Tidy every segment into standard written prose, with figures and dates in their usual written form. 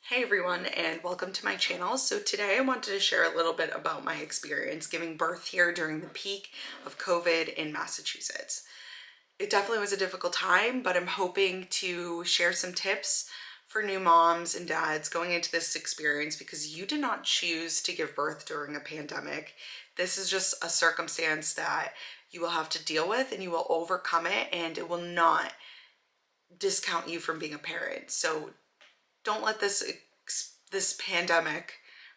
Hey everyone, and welcome to my channel. So today I wanted to share a little bit about my experience giving birth here during the peak of COVID in Massachusetts. It definitely was a difficult time, but I'm hoping to share some tips for new moms and dads going into this experience because you did not choose to give birth during a pandemic. This is just a circumstance that you will have to deal with and you will overcome it, and it will not discount you from being a parent. So don't let this pandemic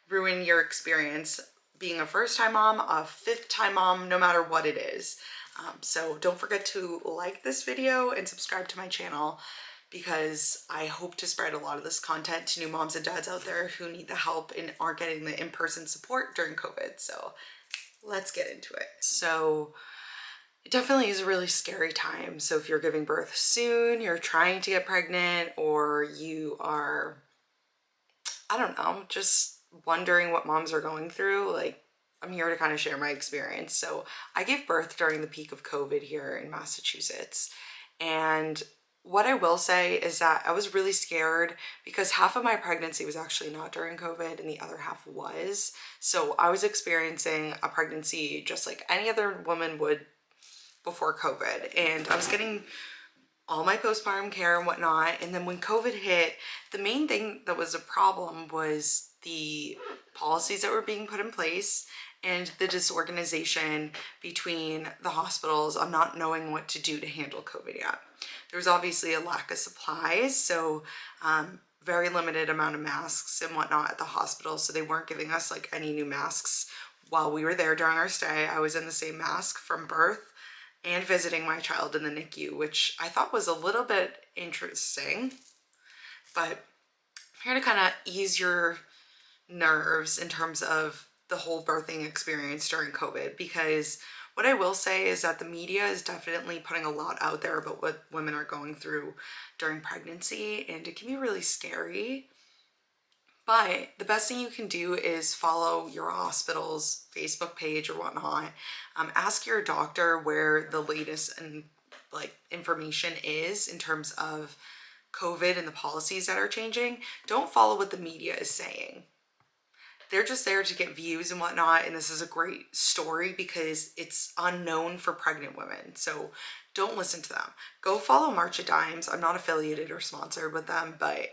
ruin your experience being a first-time mom, a fifth-time mom, no matter what it is. So don't forget to like this video and subscribe to my channel because I hope to spread a lot of this content to new moms and dads out there who need the help and aren't getting the in-person support during COVID. So let's get into it. So it definitely is a really scary time. So if you're giving birth soon, you're trying to get pregnant, or you are, I don't know, just wondering what moms are going through, like, I'm here to kind of share my experience. So I gave birth during the peak of COVID here in Massachusetts. And what I will say is that I was really scared because half of my pregnancy was actually not during COVID and the other half was. So I was experiencing a pregnancy just like any other woman would before COVID. And I was getting all my postpartum care and whatnot. And then when COVID hit, the main thing that was a problem was the policies that were being put in place and the disorganization between the hospitals on not knowing what to do to handle COVID yet. There was obviously a lack of supplies, so very limited amount of masks and whatnot at the hospital, so they weren't giving us like any new masks while we were there during our stay. I was in the same mask from birth and visiting my child in the NICU, which I thought was a little bit interesting, but I'm here to kind of ease your nerves in terms of the whole birthing experience during COVID, because what I will say is that the media is definitely putting a lot out there about what women are going through during pregnancy, and it can be really scary. But the best thing you can do is follow your hospital's Facebook page or whatnot. Ask your doctor where the latest and like information is in terms of COVID and the policies that are changing. Don't follow what the media is saying. They're just there to get views and whatnot, and this is a great story because it's unknown for pregnant women. So don't listen to them. Go follow March of Dimes. I'm not affiliated or sponsored with them, but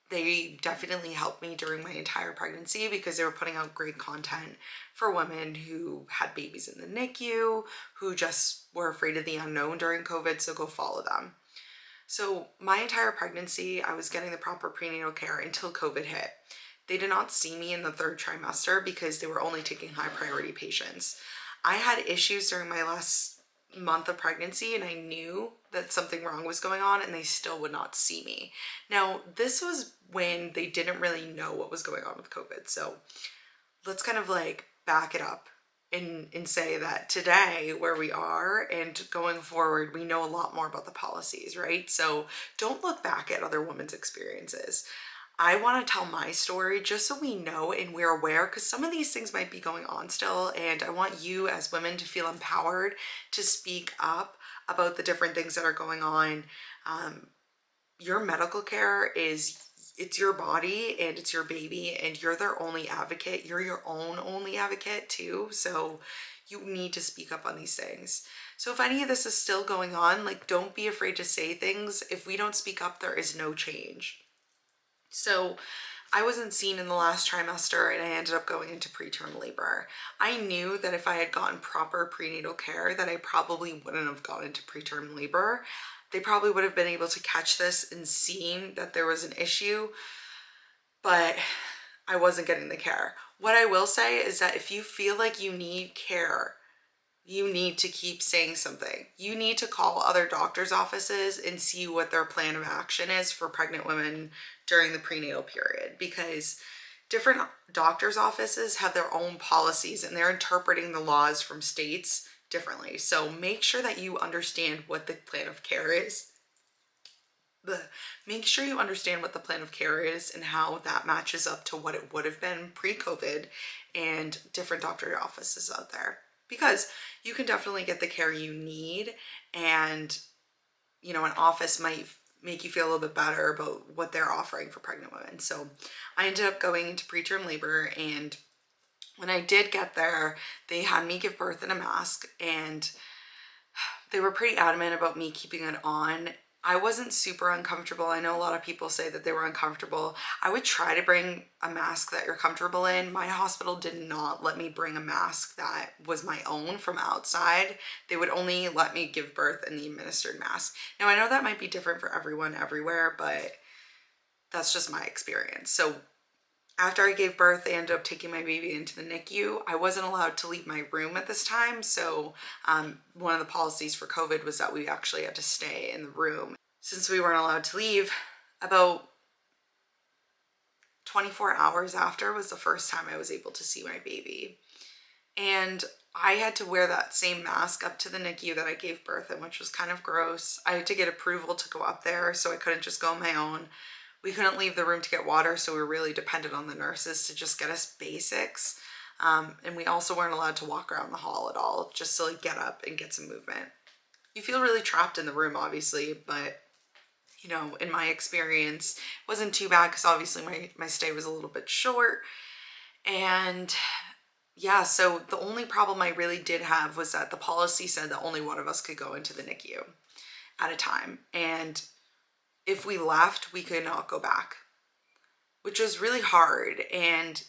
they definitely helped me during my entire pregnancy because they were putting out great content for women who had babies in the NICU, who just were afraid of the unknown during COVID, so go follow them. So my entire pregnancy, I was getting the proper prenatal care until COVID hit. They did not see me in the third trimester because they were only taking high priority patients. I had issues during my last month of pregnancy and I knew that something wrong was going on and they still would not see me. Now, this was when they didn't really know what was going on with COVID. So let's kind of like back it up and say that today where we are and going forward, we know a lot more about the policies, right? So don't look back at other women's experiences. I want to tell my story just so we know and we're aware, because some of these things might be going on still, and I want you as women to feel empowered to speak up about the different things that are going on. Your medical care it's your body and it's your baby and you're their only advocate. You're your own only advocate too, so you need to speak up on these things. So if any of this is still going on, like, don't be afraid to say things. If we don't speak up, there is no change. So I wasn't seen in the last trimester and I ended up going into preterm labor. I knew that if I had gotten proper prenatal care that I probably wouldn't have gone into preterm labor. They probably would have been able to catch this and seen that there was an issue, but I wasn't getting the care. What I will say is that if you feel like you need care, you need to keep saying something. You need to call other doctors' offices and see what their plan of action is for pregnant women during the prenatal period, because different doctors' offices have their own policies and they're interpreting the laws from states differently. So make sure that you understand what the plan of care is. Make sure you understand what the plan of care is and how that matches up to what it would have been pre-COVID and different doctor offices out there, because you can definitely get the care you need, and an office might make you feel a little bit better about what they're offering for pregnant women. So I ended up going into preterm labor, and when I did get there, they had me give birth in a mask, and they were pretty adamant about me keeping it on. I wasn't super uncomfortable. I know a lot of people say that they were uncomfortable. I would try to bring a mask that you're comfortable in. My hospital did not let me bring a mask that was my own from outside. They would only let me give birth in the administered mask. Now, I know that might be different for everyone everywhere, but that's just my experience. So after I gave birth, they ended up taking my baby into the NICU. I wasn't allowed to leave my room at this time. So one of the policies for COVID was that we actually had to stay in the room. Since we weren't allowed to leave, about 24 hours after was the first time I was able to see my baby. And I had to wear that same mask up to the NICU that I gave birth in, which was kind of gross. I had to get approval to go up there, so I couldn't just go on my own. We couldn't leave the room to get water, so we were really dependent on the nurses to just get us basics. And we also weren't allowed to walk around the hall at all, just to like get up and get some movement. You feel really trapped in the room, obviously, but you know, in my experience, it wasn't too bad because obviously my stay was a little bit short. And yeah, so the only problem I really did have was that the policy said that only one of us could go into the NICU at a time. And if we left, we could not go back, which was really hard. And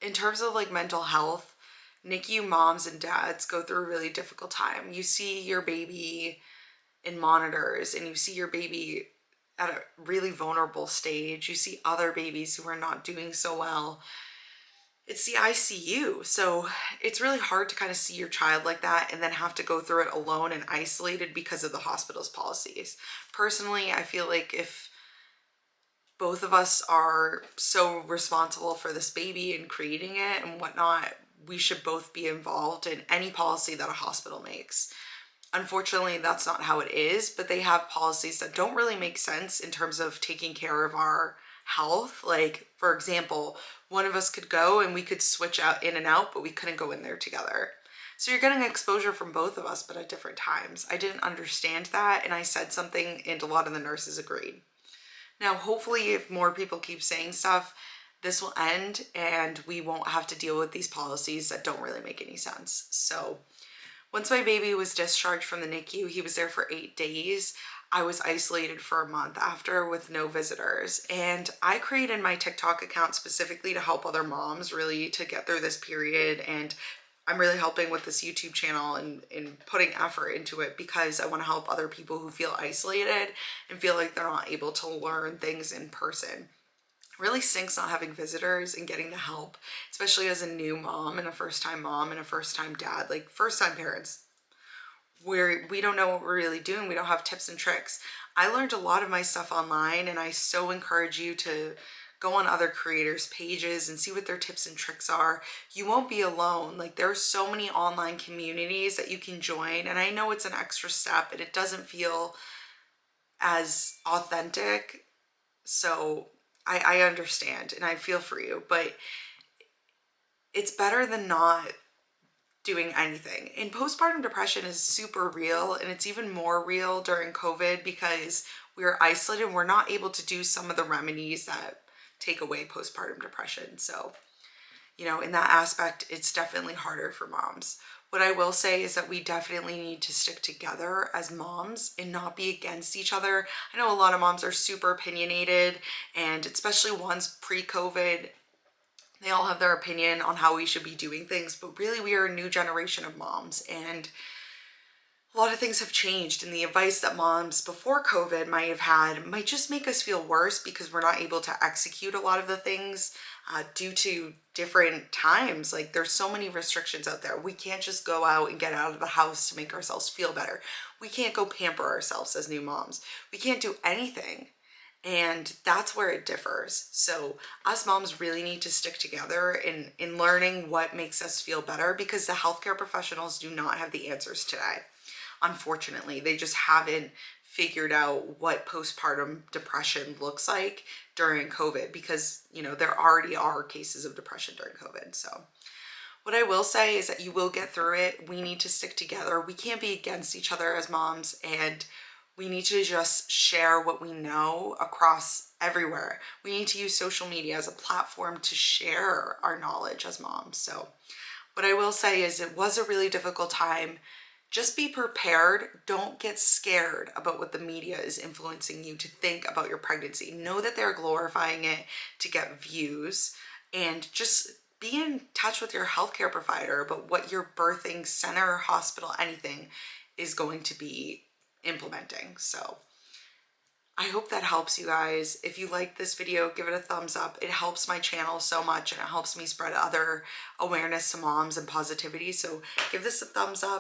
in terms of like mental health, NICU moms and dads go through a really difficult time. You see your baby in monitors, and you see your baby at a really vulnerable stage. You see other babies who are not doing so well. It's the ICU. So it's really hard to kind of see your child like that and then have to go through it alone and isolated because of the hospital's policies. Personally, I feel like if both of us are so responsible for this baby and creating it and whatnot, we should both be involved in any policy that a hospital makes. Unfortunately, that's not how it is, but they have policies that don't really make sense in terms of taking care of our health. Like, for example, one of us could go and we could switch out in and out, but we couldn't go in there together. So you're getting exposure from both of us, but at different times. I didn't understand that, and I said something, and a lot of the nurses agreed. Now, hopefully, if more people keep saying stuff, this will end and we won't have to deal with these policies that don't really make any sense. So once my baby was discharged from the NICU, he was there for 8 days. I was isolated for a month after with no visitors. And I created my TikTok account specifically to help other moms really to get through this period. And I'm really helping with this YouTube channel and putting effort into it because I want to help other people who feel isolated and feel like they're not able to learn things in person. It really stinks not having visitors and getting the help, especially as a new mom and a first-time mom and a first-time dad, like first-time parents, where we don't know what we're really doing. We don't have tips and tricks. I learned a lot of my stuff online, and I so encourage you to go on other creators' pages and see what their tips and tricks are. You won't be alone. Like, there are so many online communities that you can join, and I know it's an extra step and it doesn't feel as authentic. So I understand and I feel for you, but it's better than not doing anything. And postpartum depression is super real, and it's even more real during COVID because we're isolated and we're not able to do some of the remedies that take away postpartum depression. So, you know, in that aspect, it's definitely harder for moms. What I will say is that we definitely need to stick together as moms and not be against each other. I know a lot of moms are super opinionated, and especially ones pre-COVID, they all have their opinion on how we should be doing things, but really we are a new generation of moms, and a lot of things have changed, and the advice that moms before COVID might have had might just make us feel worse because we're not able to execute a lot of the things due to different times. Like, there's so many restrictions out there. We can't just go out and get out of the house to make ourselves feel better. We can't go pamper ourselves as new moms. We can't do anything. And that's where it differs. So us moms really need to stick together in learning what makes us feel better, because the healthcare professionals do not have the answers today. Unfortunately, they just haven't figured out what postpartum depression looks like during COVID, because, you know, there already are cases of depression during COVID. So what I will say is that you will get through it. We need to stick together. We can't be against each other as moms, and We need to just share what we know across everywhere. We need to use social media as a platform to share our knowledge as moms. So what I will say is it was a really difficult time. Just be prepared. Don't get scared about what the media is influencing you to think about your pregnancy. Know that they're glorifying it to get views, and just be in touch with your healthcare provider about what your birthing center, hospital, anything is going to be implementing. So I hope that helps you guys. If you like this video, give it a thumbs up. It helps my channel so much and it helps me spread other awareness to moms and positivity. So give this a thumbs up.